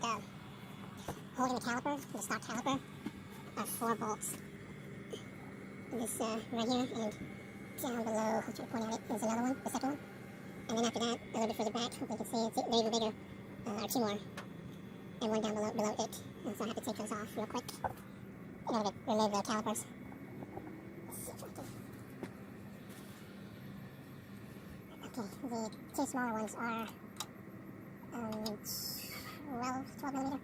but holding the caliper, the stock caliper, are 4 bolts. This right here, and down below, I'll try to point out it, is another one, the second one. And then after that, a little bit further back, hopefully you can see, they're even bigger, are 2 more. And one down below it. So I have to take those off real quick in order to remove the calipers. Okay, the 2 smaller ones are 12 millimeter.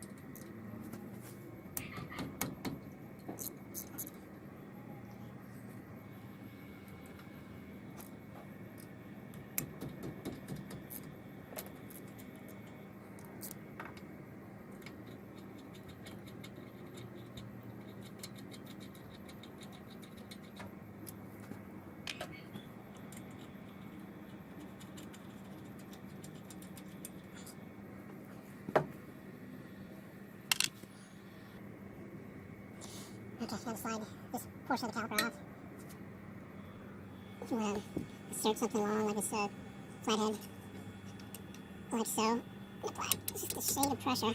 Okay, I'm going to slide this portion of the caliper off. I'm going to insert something long like this flathead, like so, and apply just a shade of pressure.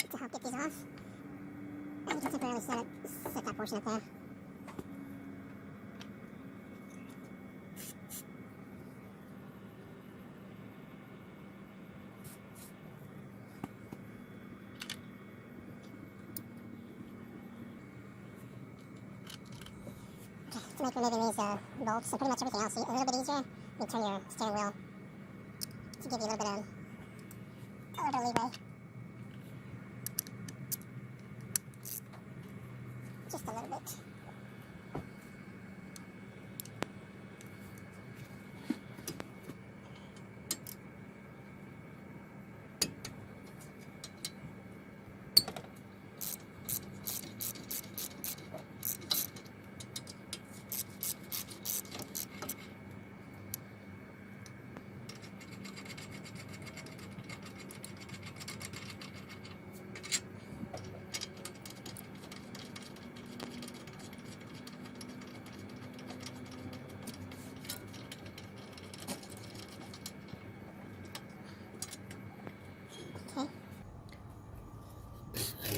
To help get these off. And you can temporarily set that portion up there. Okay, to make removing these bolts and pretty much everything else a little bit easier, you turn your steering wheel to give you a little bit of leeway. Just a little bit.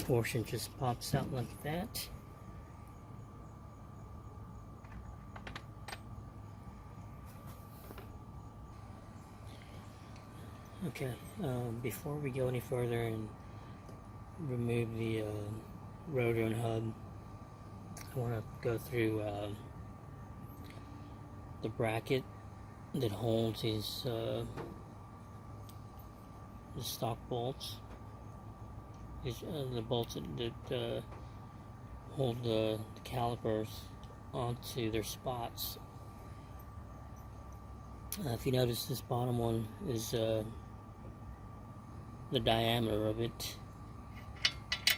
Portion just pops out like that. Okay, before we go any further and remove the rotor and hub, I want to go through the bracket that holds these the stock bolts. The bolts that hold the calipers onto their spots. If you notice, this bottom one is the diameter of it.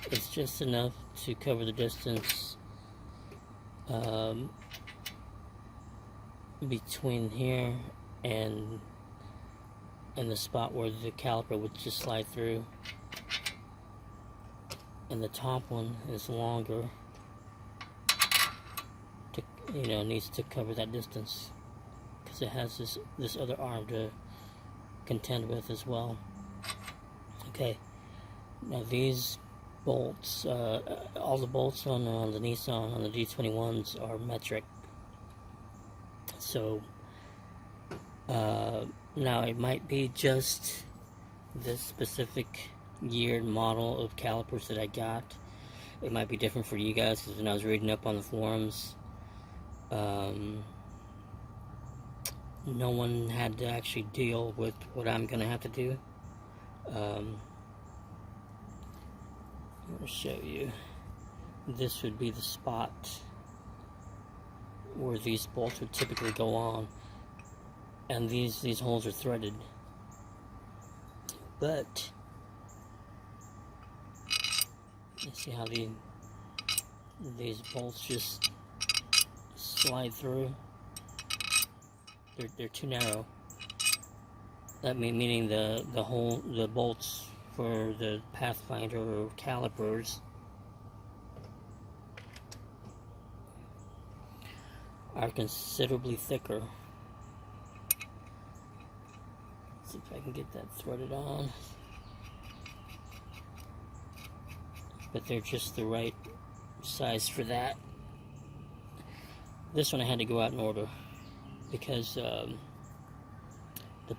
It's just enough to cover the distance between here and the spot where the caliper would just slide through. And the top one is longer to, needs to cover that distance because it has this other arm to contend with as well. Okay, now these bolts, all the bolts on the Nissan, on the d21s, are metric. So now it might be just this specific year and model of calipers that I got. It might be different for you guys, because when I was reading up on the forums, no one had to actually deal with what I'm gonna have to do. I'm gonna show you. This would be the spot where these bolts would typically go on, and these holes are threaded, but you see how these bolts just slide through. They're too narrow. That meaning the bolts for the Pathfinder calipers are considerably thicker. Let's see if I can get that threaded on. But they're just the right size for that. This one I had to go out and order because the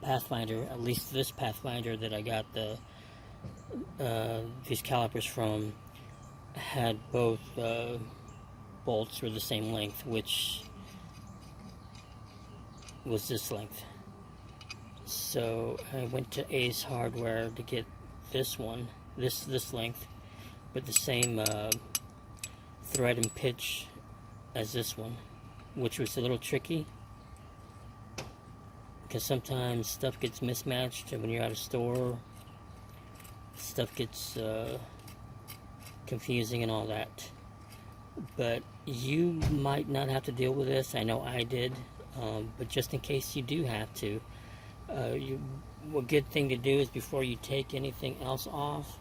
Pathfinder, at least this Pathfinder that I got these calipers from, had both bolts were the same length, which was this length. So I went to Ace Hardware to get this one, this length, with the same thread and pitch as this one, which was a little tricky because sometimes stuff gets mismatched, and when you're at a store, stuff gets confusing and all that. But you might not have to deal with this. I know I did, but just in case you do have to, a good thing to do is before you take anything else off,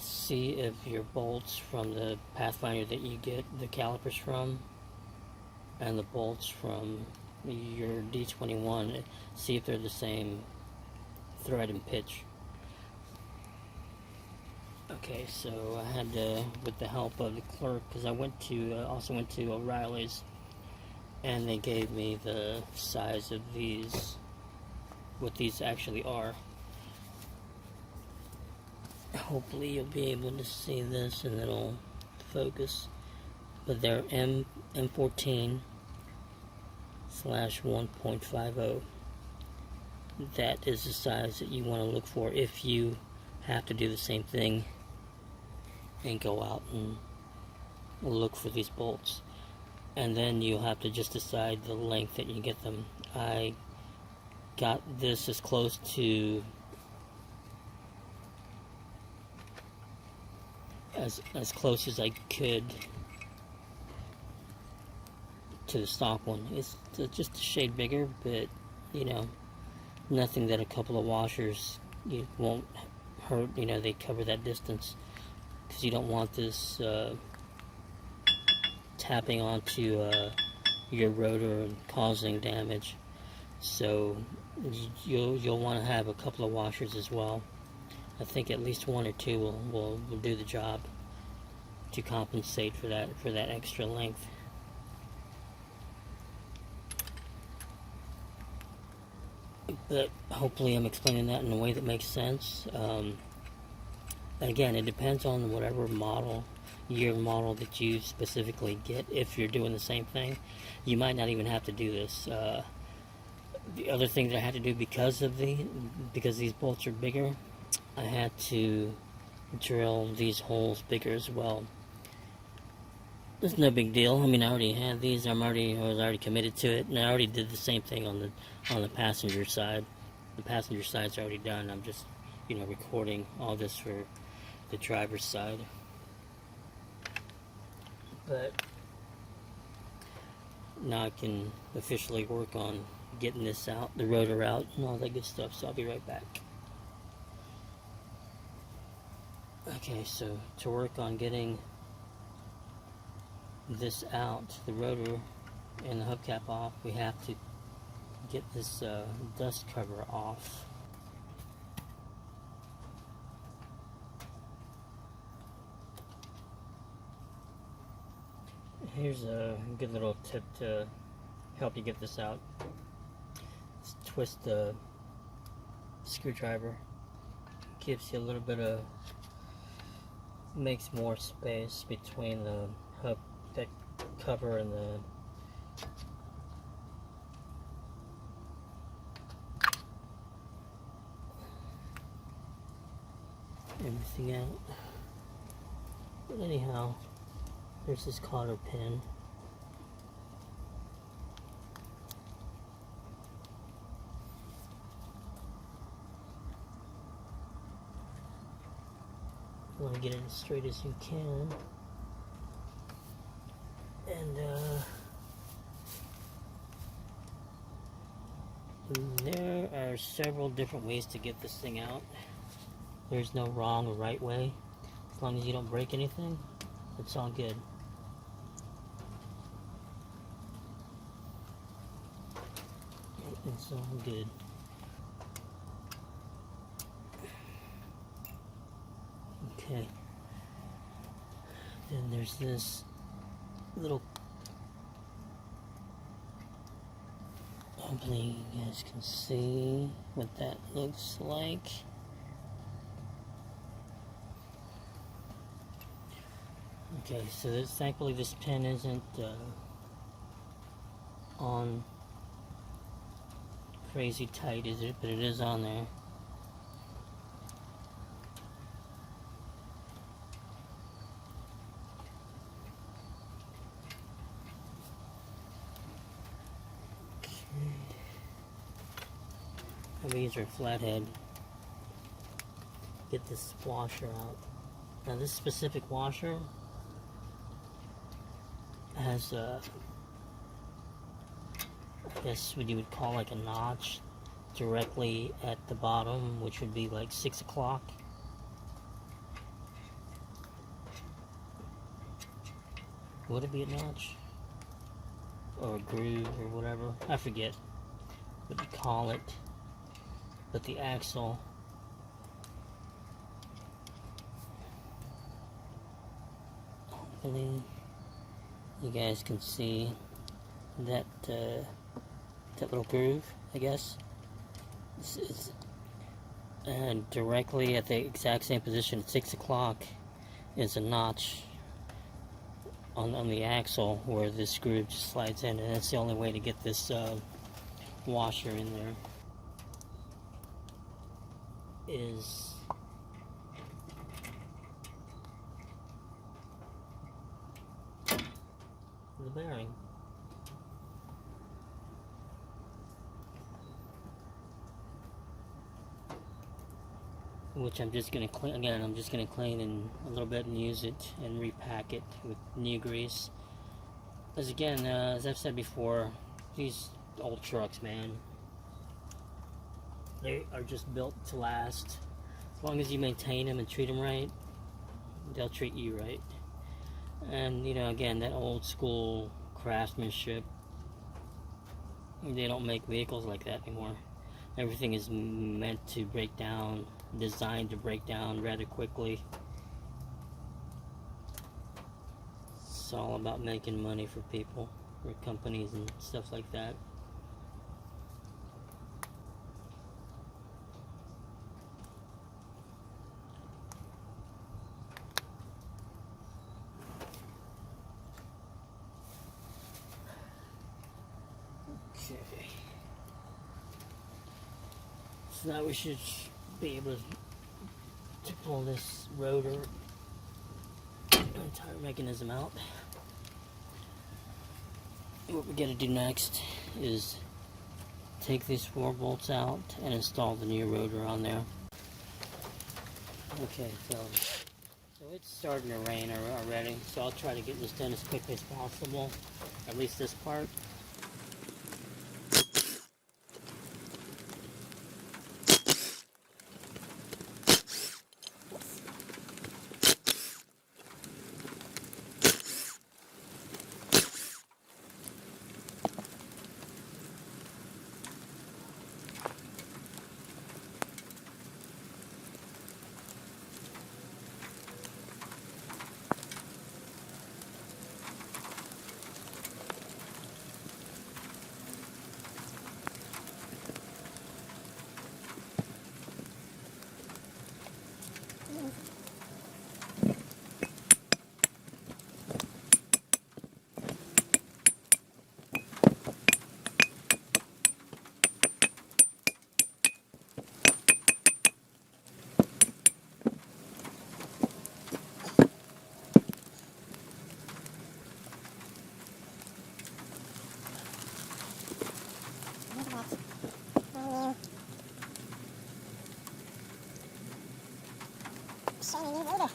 see if your bolts from the Pathfinder that you get the calipers from and the bolts from your d21, see if they're the same thread and pitch. Okay, so I had to, with the help of the clerk, because I also went to O'Reilly's, and they gave me the size of these, what these actually are. Hopefully you'll be able to see this and it'll focus. But they're M14/1.50. That is the size that you want to look for if you have to do the same thing and go out and look for these bolts. And then you'll have to just decide the length that you get them. I got this as close to as close as I could to the stock one. It's just a shade bigger, but you know, nothing that a couple of washers won't hurt. You know, they cover that distance because you don't want this tapping onto your rotor and causing damage. So you'll want to have a couple of washers as well. I think at least one or two will do the job to compensate for that extra length. But hopefully I'm explaining that in a way that makes sense. Again, it depends on whatever year model that you specifically get. If you're doing the same thing, you might not even have to do this. The other thing that I had to do because these bolts are bigger, I had to drill these holes bigger as well. It's no big deal. I mean, I already had these. I was already committed to it, and I already did the same thing on the passenger side. The passenger side's already done. I'm just, recording all this for the driver's side. But now I can officially work on getting this out, the rotor out, and all that good stuff. So I'll be right back. Okay, so to work on getting this out, the rotor and the hubcap off, we have to get this dust cover off. Here's a good little tip to help you get this out. Just twist the screwdriver. Gives you a little bit of, makes more space between the hub deck cover and the everything out. But anyhow, there's this cotter pin. You want to get it as straight as you can. And there are are several different ways to get this thing out. There's no wrong or right way. As long as you don't break anything, it's all good. It's all good. Okay. Then there's this little opening. You guys can see what that looks like. Okay, so thankfully this pin isn't on crazy tight, is it? But it is on there. These are flathead. Get this washer out. Now this specific washer has I guess what you would call like a notch directly at the bottom, which would be like 6 o'clock. Would it be a notch? Or a groove or whatever? I forget what you call it. But the axle hopefully you guys can see that that little groove, I guess. It's directly at the exact same position at 6 o'clock is a notch on the axle where this groove just slides in, and that's the only way to get this washer in there. Is the bearing. Which I'm just going to clean again. I'm just going to clean in a little bit and use it and repack it with new grease. As again, as I've said before, these old trucks, man, they are just built to last. As long as you maintain them and treat them right, they'll treat you right. And you know, again, that old school craftsmanship, they don't make vehicles like that anymore. Everything is meant to break down, designed to break down rather quickly. It's all about making money for people, for companies and stuff like that. Okay. So now we should be able to pull this rotor entire mechanism out. What we're going to do next is take these 4 bolts out and install the new rotor on there. Okay, so it's starting to rain already, so I'll try to get this done as quickly as possible, at least this part. Shiny new rotor.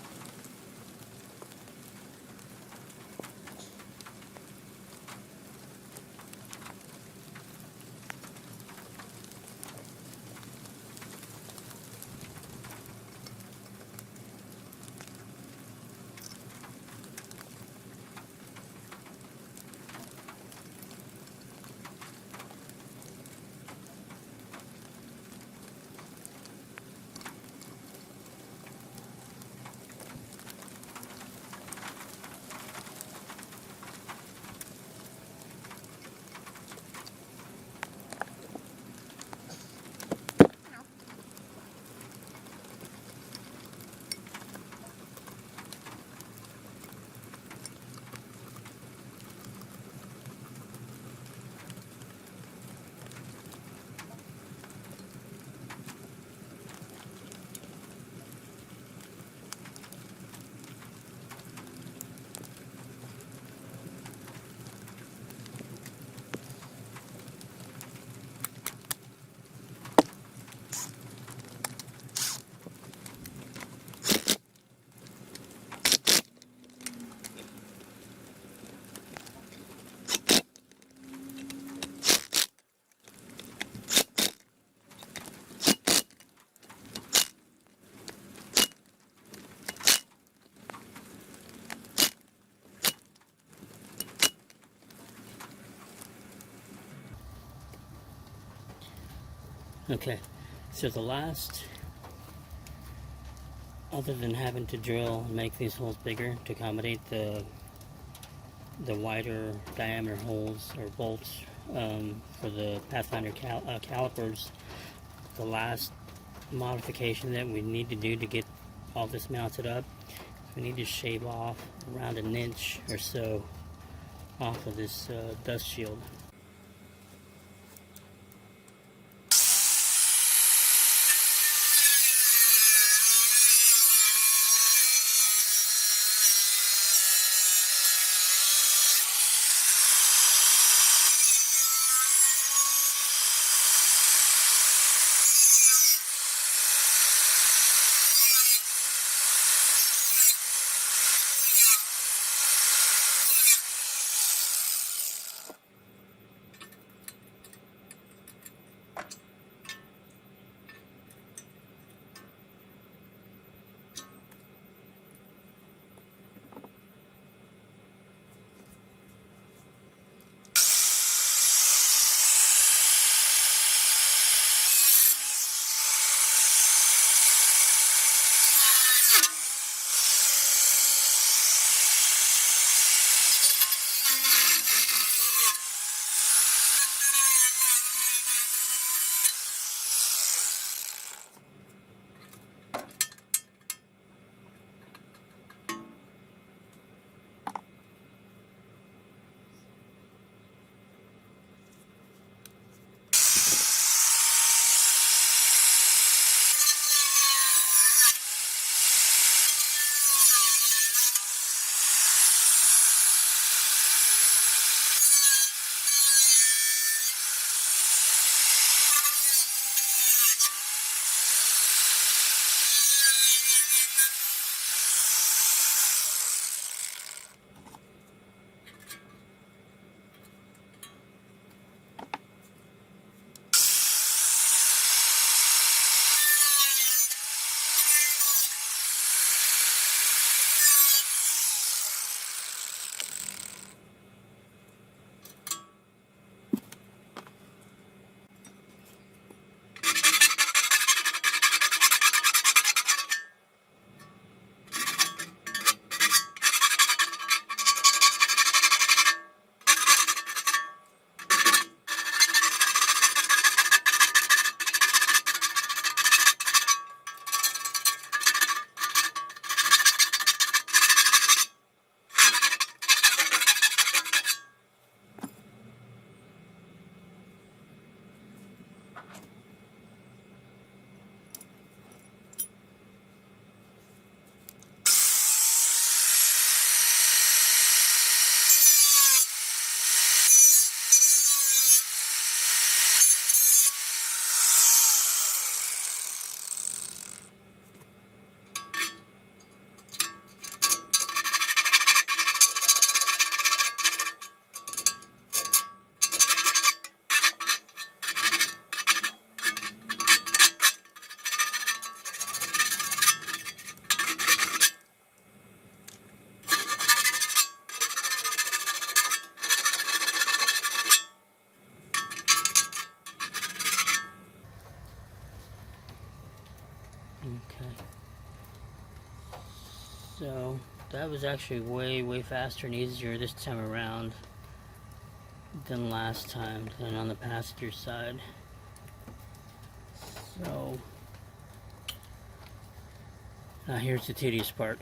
Okay, so the last, other than having to drill and make these holes bigger to accommodate the wider diameter holes or bolts for the Pathfinder calipers, the last modification that we need to do to get all this mounted up, we need to shave off around an inch or so off of this dust shield. Okay. So that was actually way faster and easier this time around than last time, than on the passenger side. So now here's the tedious part.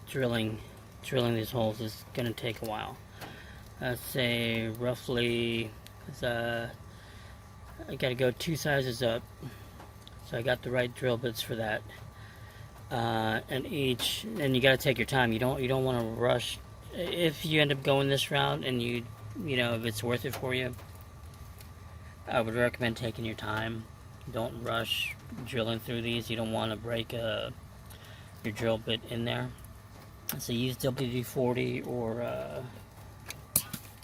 Drilling these holes is going to take a while. I'd say roughly, I got to go 2 sizes up, so I got the right drill bits for that. And you got to take your time. You don't want to rush. If you end up going this route and you know if it's worth it for you, I would recommend taking your time. Don't rush drilling through these. You don't want to break your drill bit in there. So use WD-40 or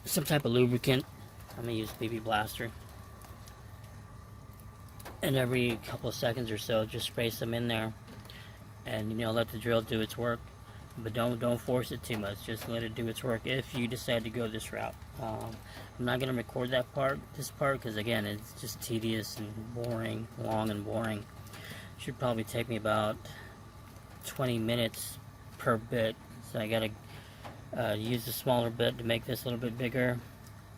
some type of lubricant. I'm going to use BB Blaster. And every couple of seconds or so, just spray some in there. And let the drill do its work. but don't force it too much. Just let it do its work if you decide to go this route. I'm not going to record this part, because again, it's just tedious and boring, long and boring. Should probably take me about 20 minutes per bit. So I got to use the smaller bit to make this a little bit bigger.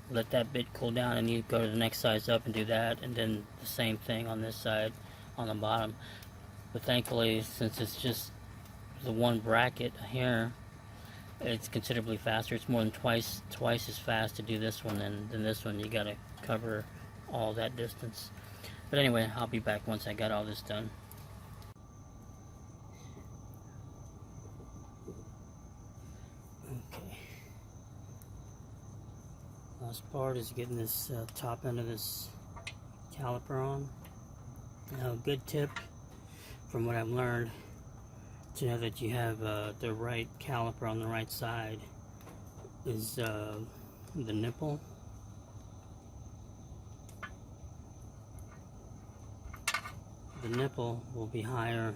Let that bit cool down, and you go to the next size up and do that, and then the same thing on this side, on the bottom. But thankfully, since it's just the one bracket here, it's considerably faster. It's more than twice as fast to do this one than this one. You got to cover all that distance. But anyway, I'll be back once I got all this done. Okay. Last part is getting this top end of this caliper on. Now, a good tip from what I've learned, to know that you have the right caliper on the right side, is the nipple. The nipple will be higher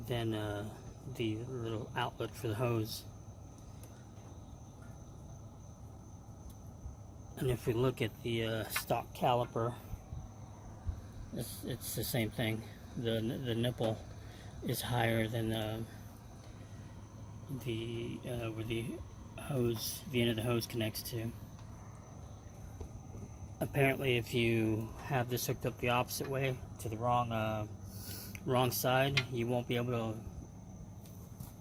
than the little outlet for the hose. And if we look at the stock caliper, it's the same thing. The nipple is higher than where the hose, the end of the hose connects to. Apparently, if you have this hooked up the opposite way, to the wrong side, you won't be able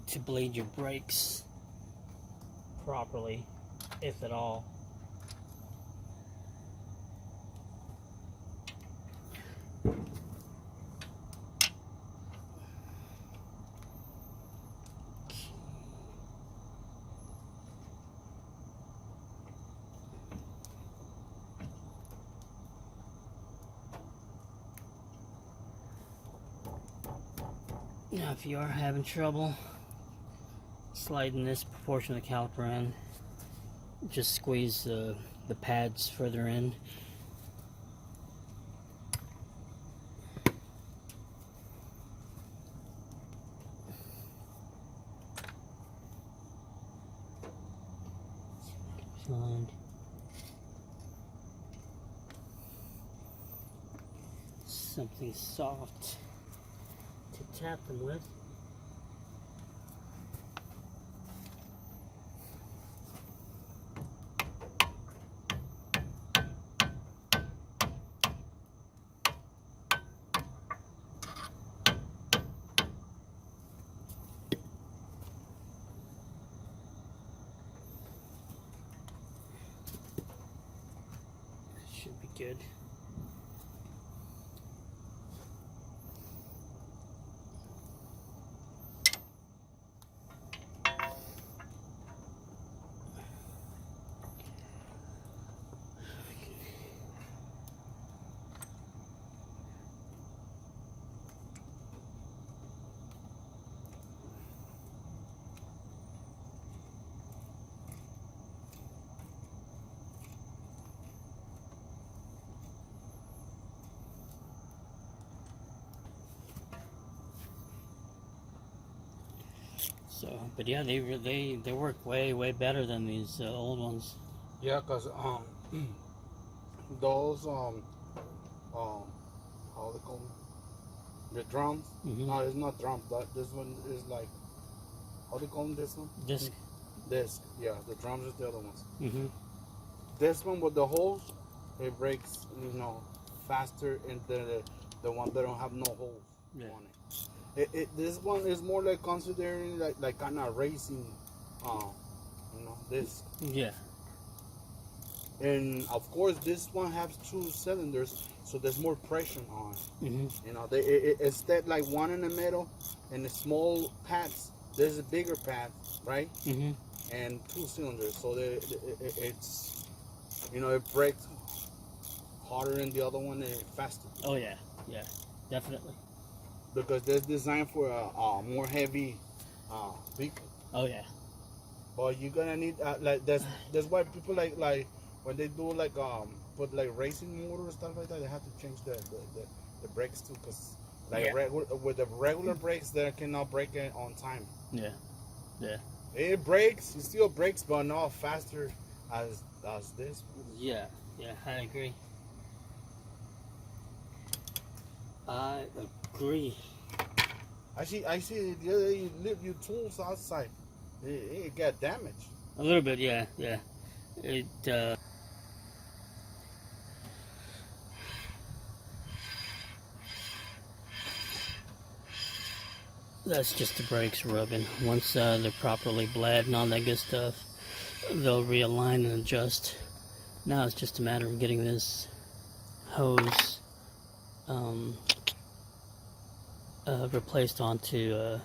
to bleed your brakes properly, if at all. Now, if you are having trouble sliding this portion of the caliper in, just squeeze the pads further in. Find something soft to tap them with. Should be good. So, but yeah, they work way better than these old ones. Yeah, cause those how they call them? The drums. Mm-hmm. No, it's not drums. This one is like, how do you call them? This one? Disc. Disc. Yeah, the drums is the other ones. Mm-hmm. This one with the holes, it breaks, faster, and the one that don't have no holes on it. This one is more like considering like kind of racing, disc. Yeah. And of course, this one has 2 cylinders, so there's more pressure on it. Mm-hmm. Instead, like one in the middle and the small pads, there's a bigger pad, right? Mm-hmm. And 2 cylinders, so it's it breaks harder than the other one and faster. Oh yeah, yeah, definitely. Because they're designed for a more heavy vehicle. Oh yeah. But you're gonna need that's why people like when they do put like racing motor and stuff like that, they have to change the brakes too, because Like Yeah. with the regular brakes, they cannot brake it on time. Yeah. Yeah. It brakes, it still brakes, but not faster as this. Yeah. Yeah. I agree. I agree. I see the other day you leave your tools outside. It got damaged. A little bit. Yeah. Yeah. It. That's just the brakes rubbing. Once they're properly bled and all that good stuff, they'll realign and adjust. Now it's just a matter of getting this hose replaced onto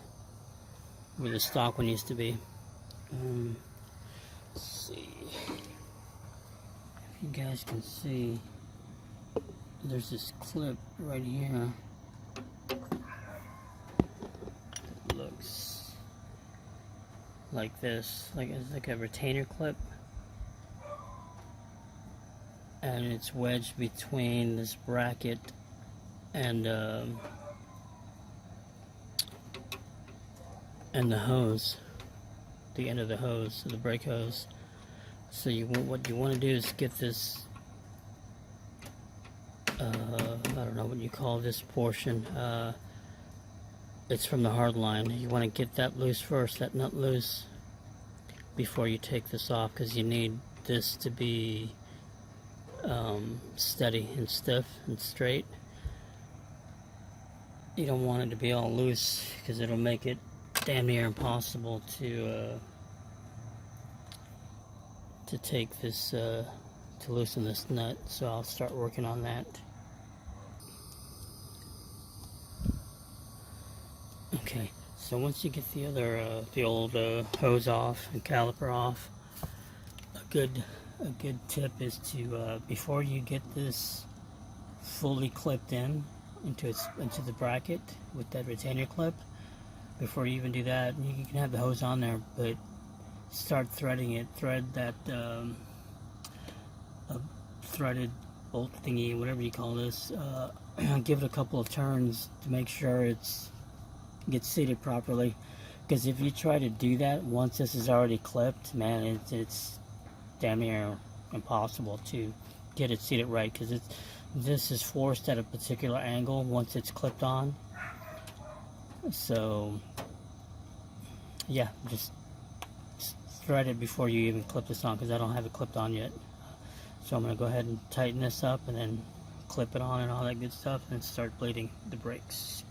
where the stock one used to be. Let's see if you guys can see. There's this clip right here. Looks like this, like it's like a retainer clip, and it's wedged between this bracket and the hose, the end of the hose, the brake hose. So what you want to do is get this. I don't know what you call this portion. It's from the hard line. You want to get that loose first, that nut loose, before you take this off, because you need this to be steady and stiff and straight. You don't want it to be all loose, because it'll make it damn near impossible to take this, to loosen this nut. So I'll start working on that. Okay, so once you get the other, the old hose off and caliper off, a good tip is to before you get this fully clipped into the bracket with that retainer clip, before you even do that, you can have the hose on there, but start threading it. Thread that threaded bolt thingy, whatever you call this. Give it a couple of turns to make sure it's gets seated properly, because if you try to do that once this is already clipped, man, it's damn near impossible to get it seated right, because this is forced at a particular angle once it's clipped on. So yeah, just thread it before you even clip this on, because I don't have it clipped on yet. So I'm going to go ahead and tighten this up and then clip it on and all that good stuff, and start bleeding the brakes.